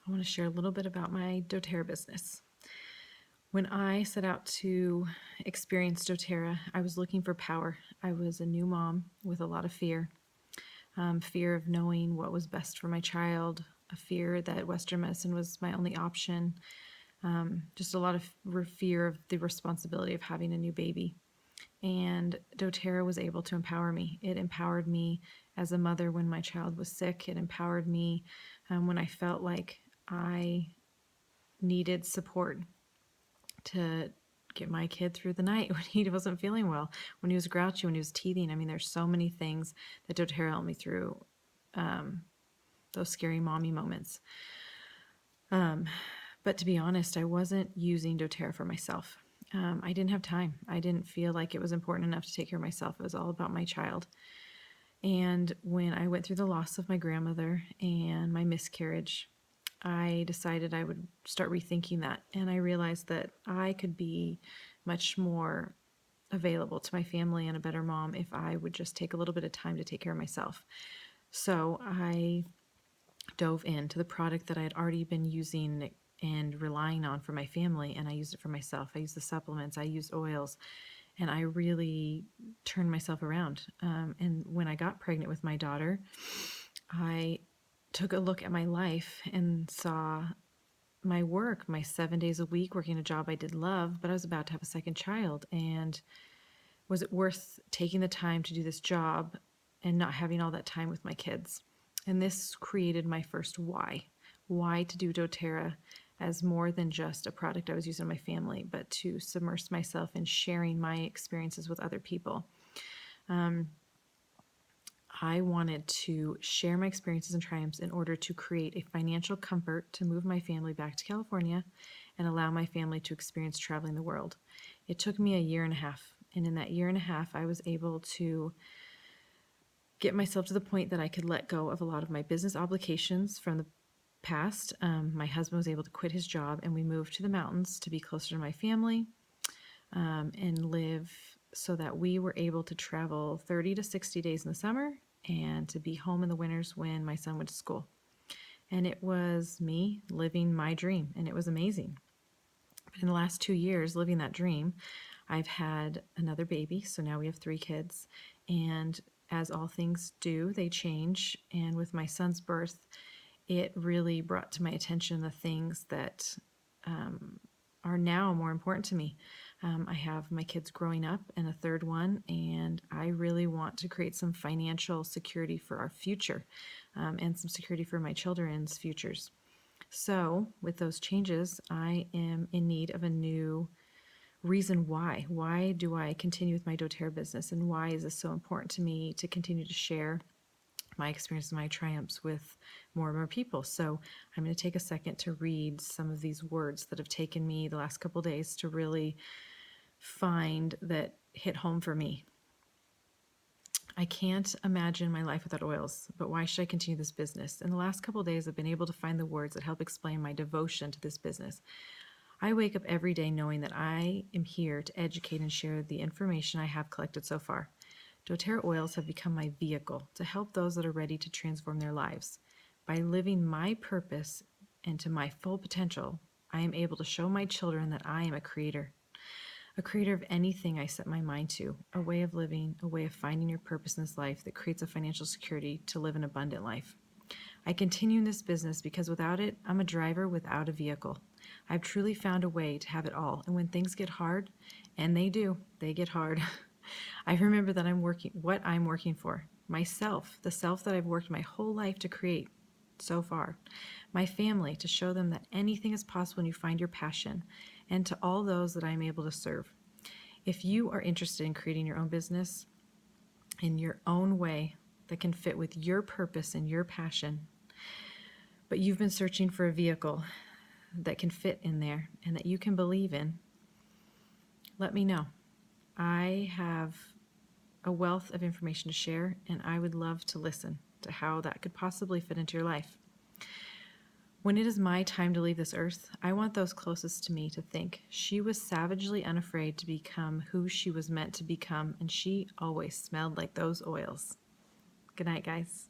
I want to share a little bit about my doTERRA business. When I set out to experience doTERRA, I was looking for power. I was a new mom with a lot of fear. Fear of knowing what was best for my child, a fear that Western medicine was my only option, just a lot of fear of the responsibility of having a new baby. And doTERRA was able to empower me. It empowered me as a mother when my child was sick. It empowered me when I felt like I needed support to get my kid through the night when he wasn't feeling well, when he was grouchy, when he was teething. I mean, there's so many things that doTERRA helped me through those scary mommy moments. But to be honest, I wasn't using doTERRA for myself. I didn't have time. I didn't feel like it was important enough to take care of myself. It was all about my child. And when I went through the loss of my grandmother and my miscarriage, I decided I would start rethinking that. And I realized that I could be much more available to my family and a better mom if I would just take a little bit of time to take care of myself. So I dove into the product that I had already been using and relying on for my family, and I used it for myself. I used the supplements, I used oils, and I really turned myself around. And when I got pregnant with my daughter, I took a look at my life and saw my work, my 7 days a week working a job I did love, but I was about to have a second child. And was it worth taking the time to do this job and not having all that time with my kids? And this created my first why. Why to do doTERRA as more than just a product I was using in my family, but to submerge myself in sharing my experiences with other people. I wanted to share my experiences and triumphs in order to create a financial comfort to move my family back to California and allow my family to experience traveling the world. It took me a year and a half, and in that year and a half, I was able to get myself to the point that I could let go of a lot of my business obligations from the past. My husband was able to quit his job, and we moved to the mountains to be closer to my family and live so that we were able to travel 30 to 60 days in the summer and to be home in the winters when my son went to school. And it was me living my dream, and it was amazing. But in the last 2 years living that dream, I've had another baby, so now we have 3 kids. And as all things do, they change. And with my son's birth, it really brought to my attention the things that are now more important to me. I have my kids growing up and a third one, and I really want to create some financial security for our future and some security for my children's futures. So with those changes, I am in need of a new reason why. Why do I continue with my doTERRA business, and why is this so important to me to continue to share my experiences, my triumphs with more and more people? So I'm going to take a second to read some of these words that have taken me the last couple days to really find that hit home for me. I can't imagine my life without oils, but why should I continue this business? In the last couple of days, I've been able to find the words that help explain my devotion to this business. I wake up every day knowing that I am here to educate and share the information I have collected so far. doTERRA oils have become my vehicle to help those that are ready to transform their lives. By living my purpose and to my full potential, I am able to show my children that I am a creator of anything I set my mind to, a way of living, a way of finding your purpose in this life that creates a financial security to live an abundant life. I continue in this business because without it, I'm a driver without a vehicle. I've truly found a way to have it all, and when things get hard, and they do, they get hard, I remember that what I'm working for, myself, the self that I've worked my whole life to create so far, my family, to show them that anything is possible when you find your passion, and to all those that I'm able to serve. If you are interested in creating your own business in your own way that can fit with your purpose and your passion, but you've been searching for a vehicle that can fit in there and that you can believe in, let me know. I have a wealth of information to share, and I would love to listen to how that could possibly fit into your life. When it is my time to leave this earth, I want those closest to me to think she was savagely unafraid to become who she was meant to become, and she always smelled like those oils. Good night, guys.